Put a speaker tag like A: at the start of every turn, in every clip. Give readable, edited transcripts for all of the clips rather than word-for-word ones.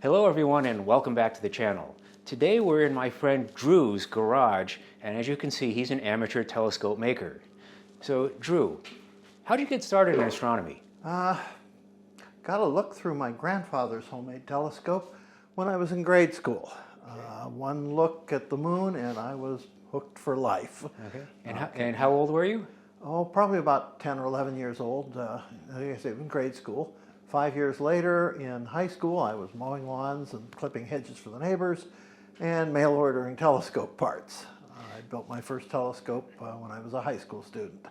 A: Hello everyone and welcome back to the channel. Today we're in my friend Drew's garage, and as you can see he's an amateur telescope maker. So Drew, how did you get started in astronomy?
B: Got a look through my grandfather's homemade telescope when I was in grade school. One look at the moon and I was hooked for life.
A: Okay. And how old were you?
B: Oh, probably about 10 or 11 years old. Like I say, in grade school. 5 years later, in high school, I was mowing lawns and clipping hedges for the neighbors and mail ordering telescope parts. I built my first telescope when I was a high school student.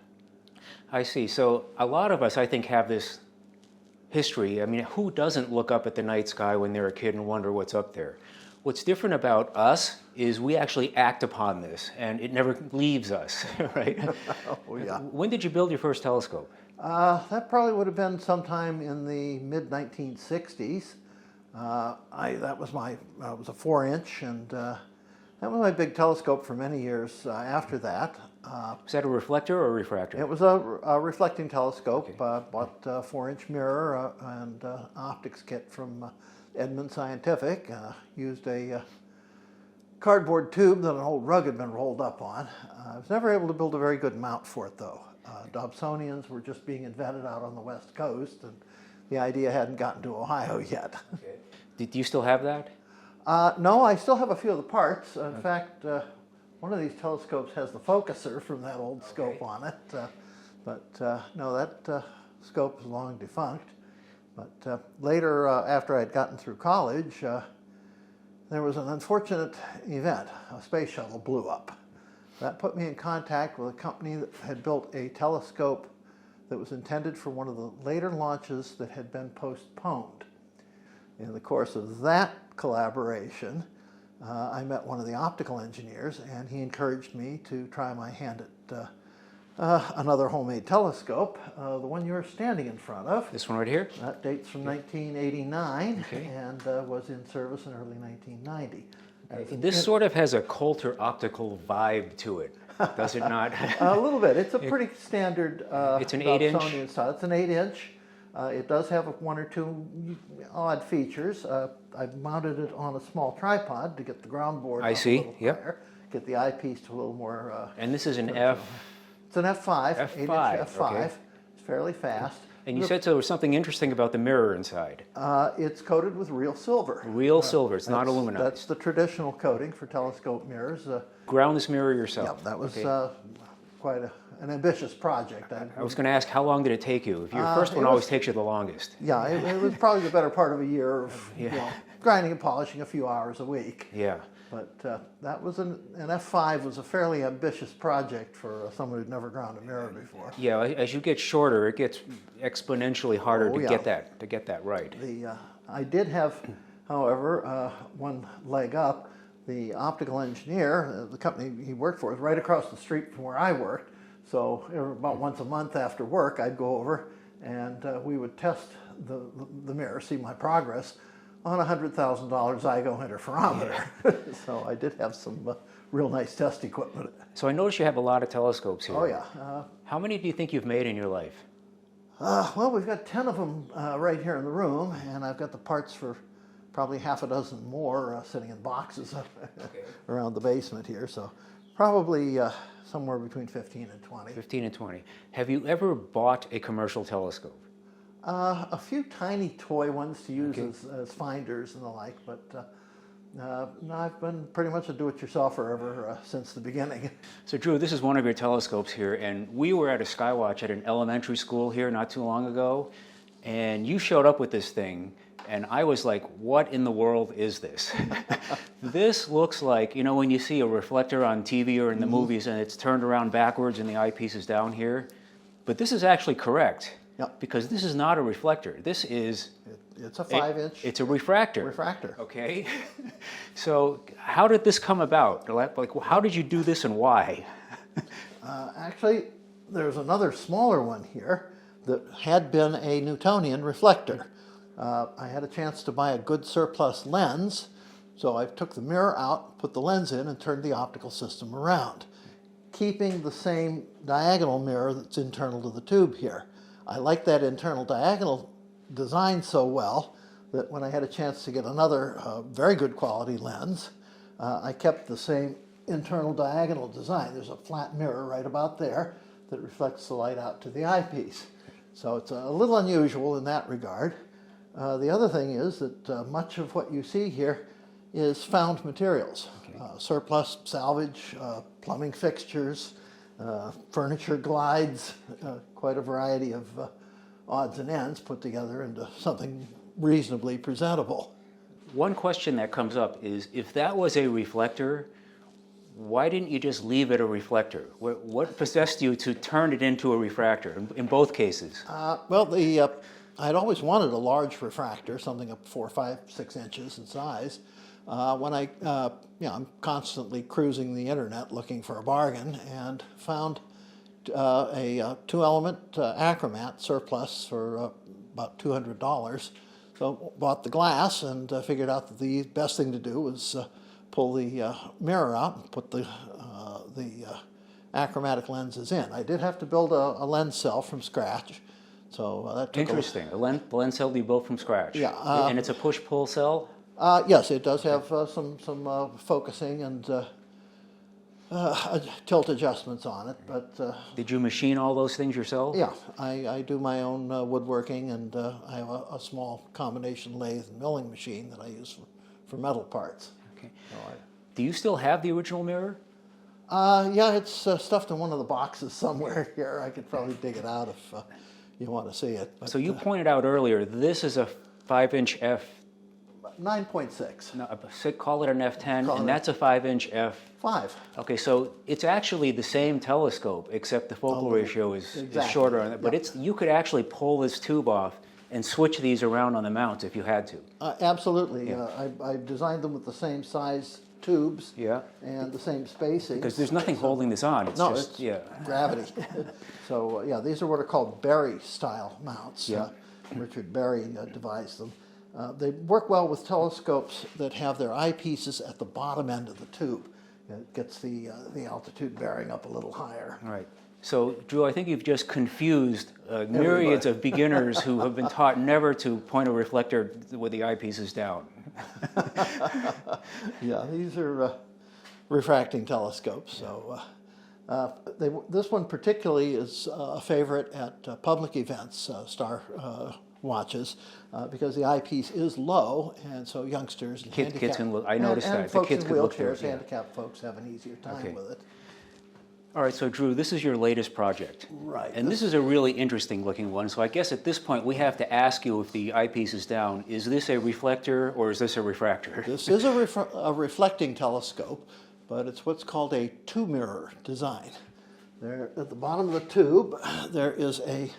A: I see. So a lot of us, I think, have this history. I mean, who doesn't look up at the night sky when they're a kid and wonder what's up there? What's different about us is we actually act upon this, and it never leaves us, right?
B: Oh, yeah.
A: When did you build your first telescope?
B: That probably would have been sometime in the mid-1960s. That was it was a 4-inch, and that was my big telescope for many years after that.
A: Was that a reflector or a refractor?
B: It was a reflecting telescope.
A: Okay.
B: Bought a 4-inch mirror and optics kit from Edmund Scientific. Used a cardboard tube that an old rug had been rolled up on. I was never able to build a very good mount for it, though. Dobsonians were just being invented out on the West Coast, and the idea hadn't gotten to Ohio yet.
A: Okay. Do you still have that?
B: No, I still have a few of the parts. In fact, one of these telescopes has the focuser from that old scope on it. No, that scope is long defunct. But later, after I'd gotten through college, there was an unfortunate event. A space shuttle blew up. That put me in contact with a company that had built a telescope that was intended for one of the later launches that had been postponed. In the course of that collaboration, I met one of the optical engineers, and he encouraged me to try my hand at another homemade telescope, the one you're standing in front of.
A: This one right here?
B: That dates from 1989
A: Okay.
B: and was in service in early 1990.
A: This sort of has a Coulter optical vibe to it, does it not?
B: A little bit. It's a pretty standard
A: It's an 8-inch?
B: Dobsonian style. It's an 8-inch. It does have one or two odd features. I've mounted it on a small tripod to get the ground board
A: I
B: up
A: see.
B: a little
A: Yep.
B: higher, get the eyepiece to a little more...
A: And this is an F.
B: It's an F5,
A: F5,
B: 8-inch F5.
A: okay.
B: It's fairly fast.
A: And you said there was something interesting about the mirror inside.
B: It's coated with real silver.
A: Real silver, it's not aluminized.
B: That's the traditional coating for telescope mirrors.
A: Ground this mirror yourself.
B: Yeah, that was
A: Okay.
B: quite an ambitious project.
A: I was going to ask, how long did it take you? If your first one
B: it
A: always
B: was-
A: takes you the longest.
B: Yeah, it was probably the better part of a year of grinding and polishing a few hours a week.
A: Yeah.
B: But that was an F5 was a fairly ambitious project for someone who'd never ground a mirror before.
A: Yeah, as you get shorter, it gets exponentially harder
B: Oh,
A: to
B: yeah.
A: get that right.
B: I did have, however, one leg up. The optical engineer, the company he worked for, was right across the street from where I worked. So about once a month after work, I'd go over and we would test the mirror, see my progress on a $100,000 Zygo interferometer. Yeah. So I did have some real nice test equipment.
A: So I notice you have a lot of telescopes here.
B: Oh, yeah.
A: How many do you think you've made in your life?
B: Well, we've got 10 of them right here in the room, and I've got the parts for probably half a dozen more sitting in boxes around the basement here. So probably somewhere between 15 and 20.
A: 15 and 20. Have you ever bought a commercial telescope?
B: A few tiny toy ones to use as finders and the like, but no, I've been pretty much a do-it-yourselfer ever since the beginning.
A: So Drew, this is one of your telescopes here, and we were at a Skywatch at an elementary school here not too long ago, and you showed up with this thing, and I was like, what in the world is this? This looks like, you know, when you see a reflector on TV or in the movies and it's turned around backwards and the eyepiece is down here, but this is actually correct.
B: Yep.
A: Because this is not a reflector. This is...
B: It's a 5-inch.
A: It's a refractor.
B: Refractor.
A: Okay. So how did this come about? Like, how did you do this and why?
B: Actually, there's another smaller one here that had been a Newtonian reflector. I had a chance to buy a good surplus lens, so I took the mirror out, put the lens in, and turned the optical system around, keeping the same diagonal mirror that's internal to the tube here. I like that internal diagonal design so well that when I had a chance to get another very good quality lens, I kept the same internal diagonal design. There's a flat mirror right about there that reflects the light out to the eyepiece. So it's a little unusual in that regard. The other thing is that much of what you see here is found materials.
A: Okay.
B: Surplus, salvage, plumbing fixtures, furniture glides, quite a variety of odds and ends put together into something reasonably presentable.
A: One question that comes up is, if that was a reflector, why didn't you just leave it a reflector? What possessed you to turn it into a refractor in both cases?
B: Well, I'd always wanted a large refractor, something up 4, 5, 6 inches in size. When I'm constantly cruising the internet looking for a bargain and found a 2-element achromat surplus for about $200. So bought the glass and figured out that the best thing to do was pull the mirror out and put the achromatic lenses in. I did have to build a lens cell from scratch. So that took
A: Interesting. The lens cell you built from scratch.
B: Yeah.
A: And it's a push-pull cell?
B: Yes, it does have some focusing and tilt adjustments on it, but
A: Did you machine all those things yourself?
B: yeah, I do my own woodworking, and I have a small combination lathe and milling machine that I use for metal parts.
A: Okay.
B: So
A: Do you still have the original mirror?
B: yeah, it's stuffed in one of the boxes somewhere here. I could probably dig it out if you want to see it. But,
A: So you pointed out earlier, this is a 5-inch f.
B: 9.6.
A: No, call it an f10,
B: Call
A: and
B: it-
A: that's a 5-inch f.
B: 5.
A: Okay, so it's actually the same telescope, except the focal ratio is
B: exactly.
A: shorter on it. But
B: Yep.
A: you could actually pull this tube off and switch these around on the mounts if you had to.
B: Absolutely.
A: Yeah.
B: I designed them with the same size tubes
A: Yeah.
B: and the same spacing.
A: Because there's nothing holding this on. It's
B: No,
A: just,
B: it's
A: yeah.
B: gravity. So yeah, these are what are called Berry style mounts.
A: Yeah.
B: Richard Berry devised them. They work well with telescopes that have their eyepieces at the bottom end of the tube. It gets the altitude bearing up a little higher.
A: All right. So, Drew, I think you've just confused myriads of beginners who have been taught never to point a reflector with the eyepieces down.
B: Yeah, these are refracting telescopes. So this one particularly is a favorite at public events, star watches, because the eyepiece is low, and so youngsters and
A: Kids can look. I
B: and-
A: noticed
B: and
A: that. The
B: folks
A: kids
B: in
A: could look through
B: wheelchairs,
A: it, yeah.
B: handicapped folks have an easier time
A: Okay.
B: with it.
A: All right, so Drew, this is your latest project.
B: Right.
A: And this is a really interesting looking one. So I guess at this point we have to ask you, if the eyepiece is down, is this a reflector or is this a refractor?
B: This is a reflecting telescope, but it's what's called a two-mirror design. There, at the bottom of the tube, there is a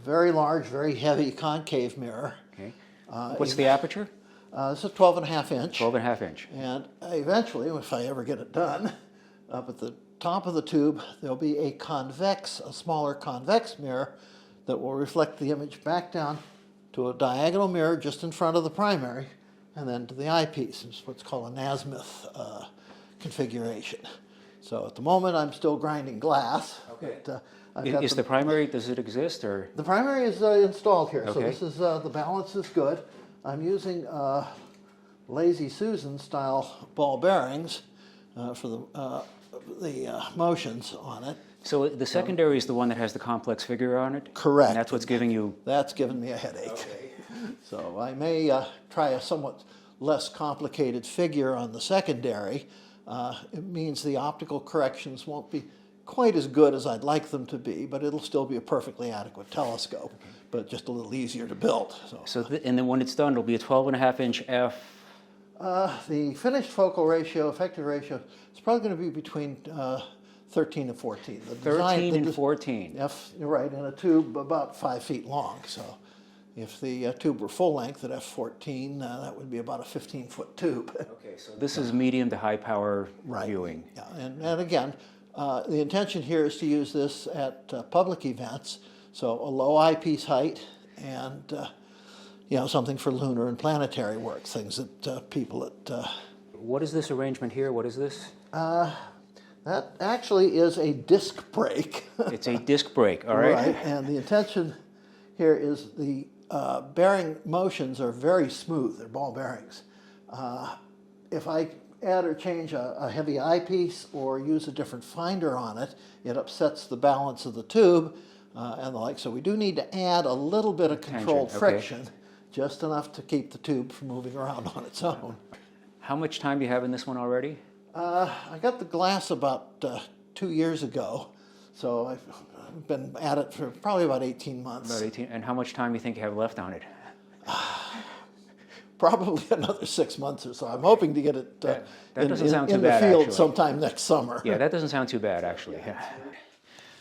B: very large, very heavy concave mirror.
A: Okay. What's the aperture?
B: This is 12.5 inch.
A: 12.5 inch.
B: And eventually, if I ever get it done, up at the top of the tube, there'll be a smaller convex mirror that will reflect the image back down to a diagonal mirror just in front of the primary, and then to the eyepiece. It's what's called a azimuth configuration. So at the moment, I'm still grinding glass.
A: Okay.
B: But, I've got
A: Is the primary, does it exist, or?
B: the primary is installed here, so
A: Okay.
B: this is the balance is good. I'm using Lazy Susan style ball bearings for the motions on it.
A: So the secondary is the one that has the complex figure on it?
B: Correct.
A: And that's what's giving you...
B: That's given me a headache. So I may try a somewhat less complicated figure on the secondary. It means the optical corrections won't be quite as good as I'd like them to be, but it'll still be a perfectly adequate telescope, but just a little easier to build.
A: And then when it's done, it'll be a 12.5 inch f.
B: The finished focal ratio, effective ratio, is probably going to be between 13 and 14. The
A: 13 and 14.
B: You're right, in a tube about 5 feet long. So if the tube were full length at f14, that would be about a 15-foot tube.
A: Okay, so this is medium to high power viewing.
B: Yeah, and again, the intention here is to use this at public events, so a low eyepiece height and something for lunar and planetary work, things that people at...
A: What is this arrangement here? What is this?
B: That actually is a disc brake.
A: It's a disc brake, all right?
B: Right, and the intention here is the bearing motions are very smooth. They're ball bearings. If I add or change a heavy eyepiece or use a different finder on it, it upsets the balance of the tube and the like. So we do need to add a little bit of controlled friction, just enough to keep the tube from moving around on its own.
A: How much time do you have in this one already?
B: I got the glass about 2 years ago, so I've been at it for probably about 18 months.
A: About 18. And how much time do you think you have left on it?
B: Probably another 6 months or so. I'm hoping to get it
A: in
B: the field sometime next summer.
A: Yeah, that doesn't sound too bad, actually. Yeah.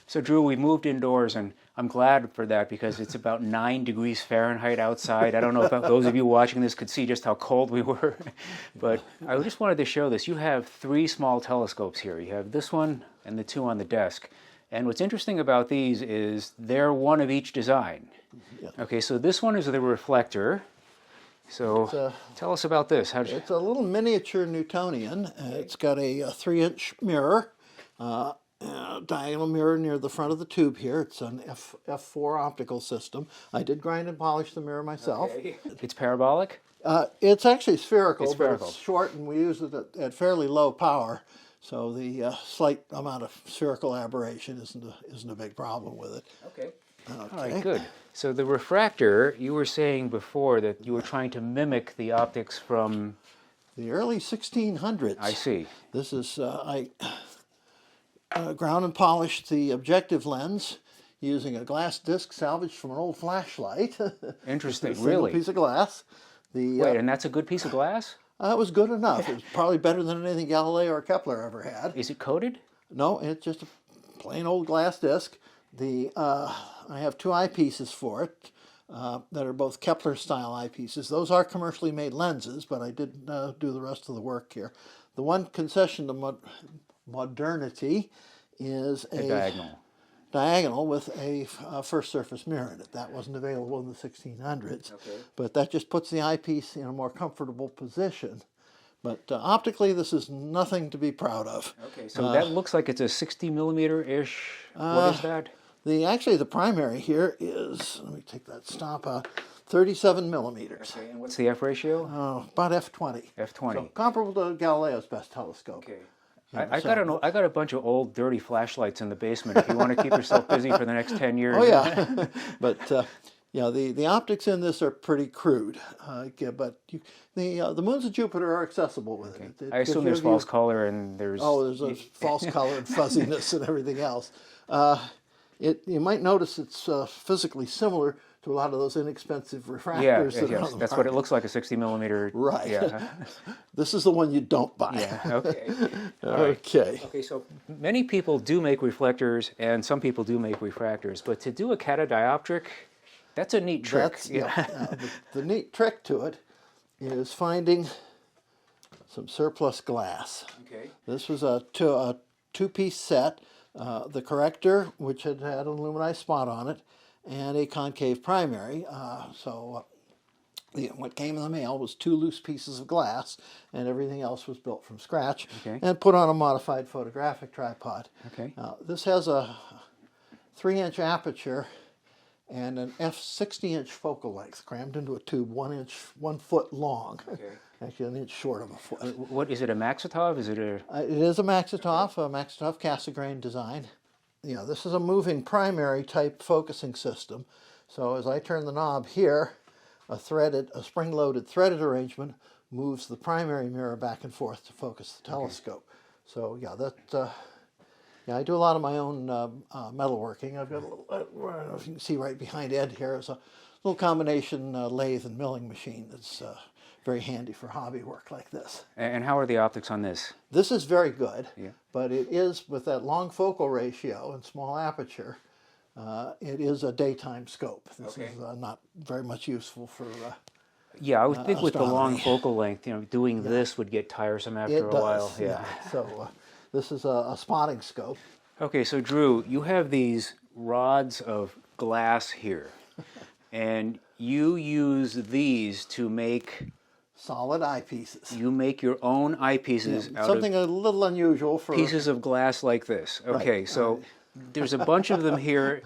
A: So, Drew, we moved indoors, and I'm glad for that because it's about 9 degrees Fahrenheit outside. I don't know if those of you watching this could see just how cold we were, but I just wanted to show this. You have 3 small telescopes here. You have this one and the 2 on the desk. And what's interesting about these is they're one of each design. Yeah. Okay, so this one is the reflector. So tell us about this.
B: It's a little miniature Newtonian. It's got a 3-inch mirror, diagonal mirror near the front of the tube here. It's an F4 optical system. I did grind and polish the mirror myself.
A: Okay. It's parabolic?
B: It's actually spherical, but it's short, and we use it at fairly low power. So the slight amount of spherical aberration isn't a big problem with it.
A: Okay. All right, good. So the refractor, you were saying before that you were trying to mimic the optics from
B: the early 1600s.
A: I see.
B: This is, I ground and polished the objective lens using a glass disc salvaged from an old flashlight.
A: Interesting,
B: Just a single piece of glass.
A: Wait, and that's a good piece of glass?
B: It was good enough. It was probably better than anything Galileo or Kepler ever had.
A: Is it coated?
B: No, it's just a plain old glass disc. I have 2 eyepieces for it that are both Kepler-style eyepieces. Those are commercially made lenses, but I did do the rest of the work here. The one concession to modernity is a diagonal with a first surface mirror in it. That wasn't available in the 1600s, but that just puts the eyepiece in a more comfortable position. But optically, this is nothing to be proud of.
A: Okay, so that looks like it's a 60 millimeter-ish. What is that?
B: Actually, the primary here is, let me take that stop, 37 millimeters.
A: Okay, and what's the F ratio?
B: About F20.
A: F20.
B: So comparable to Galileo's best telescope.
A: Okay. I got a bunch of old dirty flashlights in the basement if you want to keep yourself busy for the next 10 years.
B: Oh, yeah. But yeah, the optics in this are pretty crude. But the moons of Jupiter are accessable with it.
A: I assume there's false color and there's...
B: Oh, there's a false color and fuzziness and everything else. You might notice it's physically similar to a lot of those inexpensive refractors.
A: Yeah, that's what it looks like, a 60 millimeter.
B: Right.
A: Yeah.
B: This is the one you don't buy.
A: Yeah, okay.
B: Okay.
A: Okay, so many people do make reflectors and some people do make refractors, but to do a catadioptric, that's a neat trick.
B: The neat trick to it is finding some surplus glass. Okay. This was a 2-piece set. The corrector, which had an aluminized spot on it, and a concave primary. What came in the mail was 2 loose pieces of glass, and everything else was built from scratch and put on a modified photographic tripod. Okay. This has a 3-inch aperture and an f/60-inch focal length crammed into a tube 1 foot long. Okay. Actually, an inch short of a foot.
A: What is it? A Maxitov? Is it a?
B: It is a Maxitov Cassegrain design. Yeah, this is a moving primary type focusing system. So as I turn the knob here, a spring-loaded threaded arrangement moves the primary mirror back and forth to focus the telescope. So yeah, I do a lot of my own metalworking. I've got a little, I don't know if you can see right behind Ed here, is a little combination lathe and milling machine that's very handy for hobby work like this.
A: And how are the optics on this?
B: This is very good, but it is, with that long focal ratio and small aperture, it is a daytime scope. This is not very much useful for
A: yeah, I would think with the long focal length, doing this would get tiresome after a while.
B: Yeah. So this is a spotting scope.
A: Okay, so Drew, you have these rods of glass here, and you use these to make
B: solid eyepieces.
A: You make your own eyepieces out
B: something a little unusual for
A: pieces of glass like this. Okay,
B: right.
A: so there's a bunch of them here.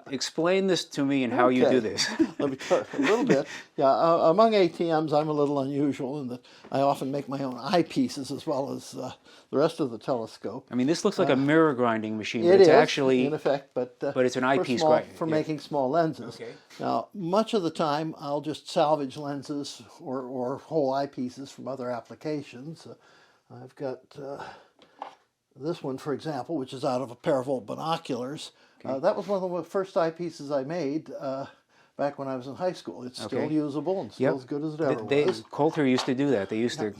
A: Explain this to me and how you do this.
B: Let me talk a little bit. Yeah, among ATMs, I'm a little unusual in that I often make my own eyepieces as well as the rest of the telescope.
A: I mean, this looks like a mirror grinding machine, but
B: It
A: it's
B: is,
A: actually,
B: in effect, but
A: it's an eyepiece
B: for making small lenses.
A: Okay.
B: Now, much of the time, I'll just salvage lenses or whole eyepieces from other applications. I've got this one, for example, which is out of a pair of old binoculars. That was one of the first eyepieces I made back when I was in high school. It's still usable and still as good as it ever was.
A: Coulter used to do that. They used to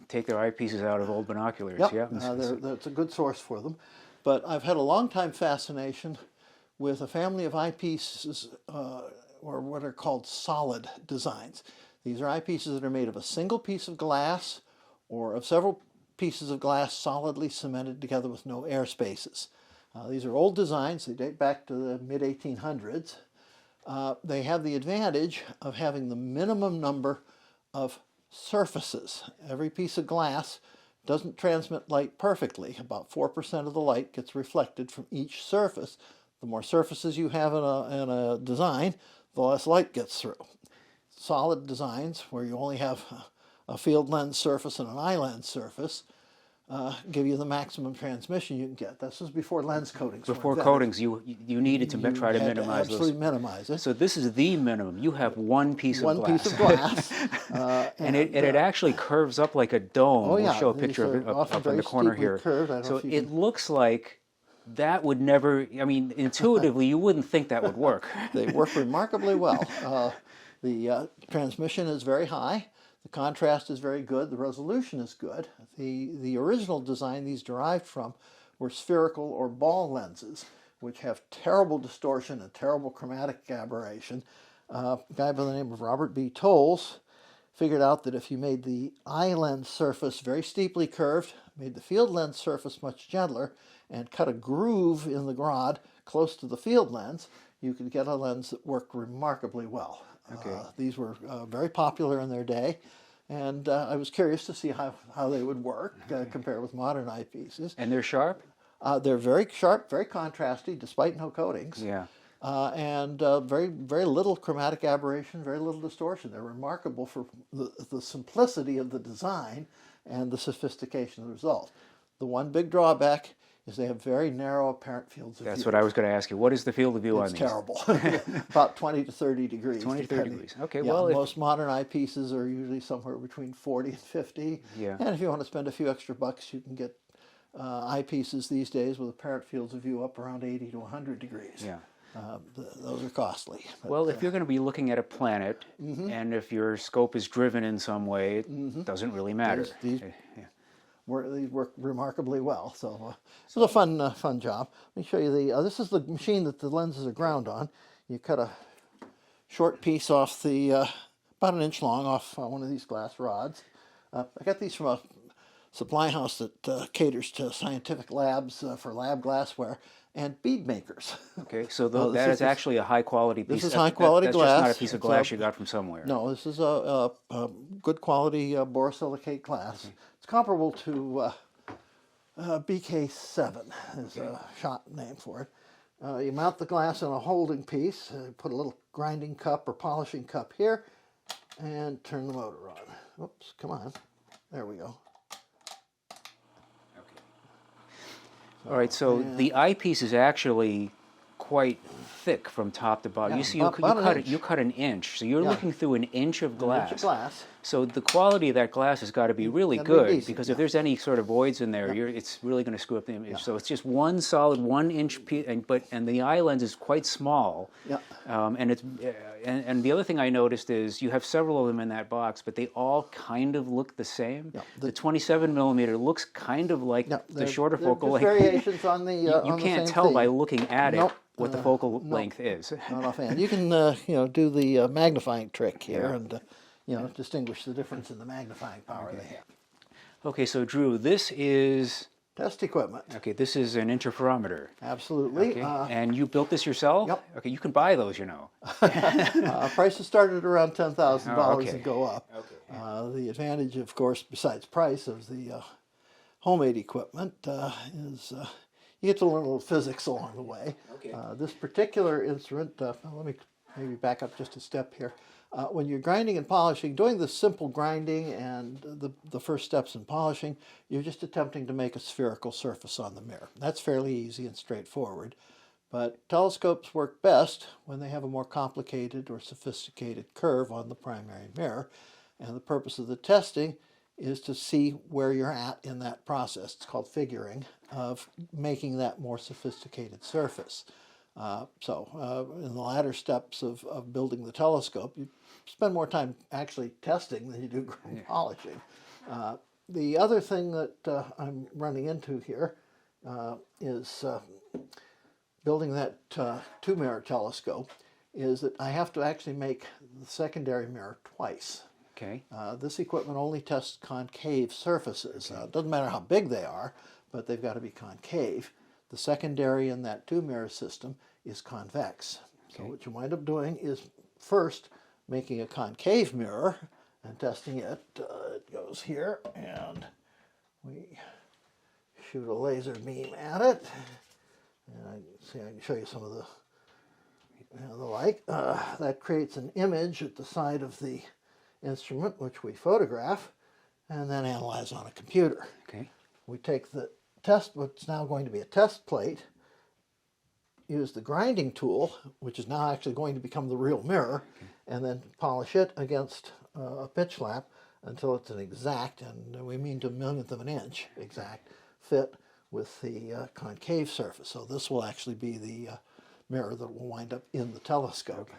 A: take their eyepieces out of old binoculars.
B: Yep. That's a good source for them. But I've had a long time fascination with a family of eyepieces, or what are called solid designs. These are eyepieces that are made of a single piece of glass or of several pieces of glass solidly cemented together with no air spaces. These are old designs. They date back to the mid-1800s. They have the advantage of having the minimum number of surfaces. Every piece of glass doesn't transmit light perfectly. About 4% of the light gets reflected from each surface. The more surfaces you have in a design, the less light gets through. Solid designs, where you only have a field lens surface and an eye lens surface, give you the maximum transmission you can get. This was before lens coatings.
A: Before coatings, you needed to try to minimize those.
B: Absolutely minimize it.
A: So this is the minimum. You have one piece of glass.
B: One piece of glass.
A: and it actually curves up like a dome.
B: Oh, yeah.
A: We'll show a picture of it up in the corner here. So it looks like that would never, I mean, intuitively, you wouldn't think that would work.
B: They work remarkably well. The transmission is very high. The contrast is very good. The resolution is good. The original design these derived from were spherical or ball lenses, which have terrible distortion and terrible chromatic aberration. A guy by the name of Robert B. Tolles figured out that if you made the eye lens surface very steeply curved, made the field lens surface much gentler, and cut a groove in the rod close to the field lens, you could get a lens that worked remarkably well. These were very popular in their day, and I was curious to see how they would work compared with modern eyepieces.
A: And they're sharp?
B: They're very sharp, very contrasty, despite no coatings.
A: Yeah.
B: And very, very little chromatic aberration, very little distortion. They're remarkable for the simplicity of the design and the sophistication of the result. The one big drawback is they have very narrow apparent fields of view.
A: That's what I was going to ask you. What is the field of view on these?
B: It's terrible. About 20 to 30 degrees.
A: 20 to 30 degrees. Okay,
B: yeah,
A: well,
B: most modern eyepieces are usually somewhere between 40 and 50.
A: Yeah.
B: And if you want to spend a few extra bucks, you can get eyepieces these days with apparent fields of view up around 80 to 100 degrees.
A: Yeah.
B: Those are costly. But,
A: well, if you're going to be looking at a planet, and if your scope is driven in some way, it doesn't really matter.
B: These work remarkably well. So it was a fun job. Let me show you this is the machine that the lenses are ground on. You cut a short piece off the, about an inch long, off one of these glass rods. I got these from a supply house that caters to scientific labs for lab glassware and bead makers.
A: Okay, so that is actually a high-quality piece.
B: This is high-quality glass.
A: That's just not a piece of glass you got from somewhere.
B: No, this is a good quality borosilicate glass. Okay. It's comparable to BK7 is a shot name for it. You mount the glass in a holding piece, put a little grinding cup or polishing cup here, and turn the motor on. Oops, come on. There we go.
A: All right, so the eyepiece is actually quite thick from top to bottom.
B: Yeah,
A: you see, you cut an inch, so you're looking through an inch of glass.
B: An inch of glass.
A: So the quality of that glass has got to be really good, because if there's any sort of voids in there, it's really going to screw up the image. Yeah. So it's just one solid 1 inch piece, and the eye lens is quite small. Yeah. And the other thing I noticed is you have several of them in that box, but they all kind of look the same. Yeah. The 27 millimeter looks kind of like the shorter focal length.
B: Variations on the
A: you can't tell by looking at it what the focal length is.
B: Not offhand. You can do the magnifying trick here and distinguish the difference in the magnifying power they have.
A: Okay, so Drew, this is
B: test equipment.
A: Okay, this is an interferometer.
B: Absolutely.
A: Okay. And you built this yourself?
B: Yep.
A: Okay, you can buy those,
B: Prices started around $10,000 and go up. Okay. The advantage, of course, besides price of the homemade equipment is you get to learn a little physics along the way.
A: Okay.
B: This particular instrument, let me maybe back up just a step here. When you're grinding and polishing, doing the simple grinding and the first steps in polishing, you're just attempting to make a spherical surface on the mirror. That's fairly easy and straightforward. But telescopes work best when they have a more complicated or sophisticated curve on the primary mirror. And the purpose of the testing is to see where you're at in that process. It's called figuring, of making that more sophisticated surface. In the latter steps of building the telescope, you spend more time actually testing than you do polishing. The other thing that I'm running into here is building that two-mirror telescope is that I have to actually make the secondary mirror twice.
A: Okay.
B: This equipment only tests concave surfaces. It doesn't matter how big they are, but they've got to be concave. The secondary in that two-mirror system is convex. So what you wind up doing is first making a concave mirror and testing it. It goes here, and we shoot a laser beam at it. And I can show you some of the like. That creates an image at the side of the instrument, which we photograph and then analyze on a computer.
A: Okay.
B: We take the test, what's now going to be a test plate, use the grinding tool, which is now actually going to become the real mirror, and then polish it against a pitch lap until it's an exact, and we mean to a millionth of an inch exact, fit with the concave surface. So this will actually be the mirror that will wind up in the telescope.
A: Okay.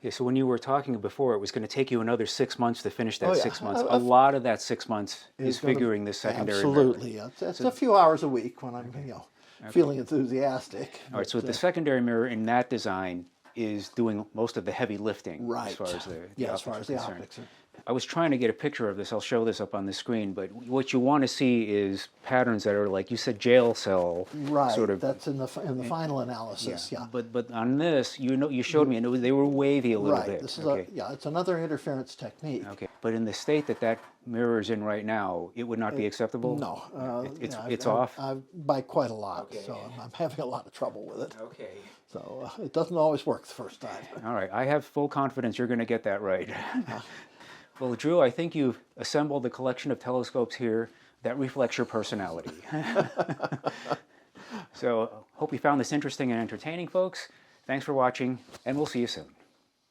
A: Yeah, so when you were talking before, it was going to take you another 6 months to finish that 6 months. A lot of that 6 months is figuring this secondary mirror.
B: Absolutely. It's a few hours a week when I'm feeling enthusiastic.
A: All right, so the secondary mirror in that design is doing most of the heavy lifting as far as the optics are. I was trying to get a picture of this. I'll show this up on the screen, but what you want to see is patterns that are, like you said, jail cell sort of.
B: That's in the final analysis. Yeah.
A: But on this, you showed me, and they were wavy a little bit.
B: This is it's another interference technique.
A: Okay, but in the state that mirror is in right now, it would not be acceptable.
B: No,
A: it's off.
B: By quite a lot, so I'm having a lot of trouble with it.
A: Okay.
B: So it doesn't always work the first time.
A: All right, I have full confidence you're going to get that right. Well, Drew, I think you've assembled a collection of telescopes here that reflects your personality. So, hope you found this interesting and entertaining, folks. Thanks for watching, and we'll see you soon.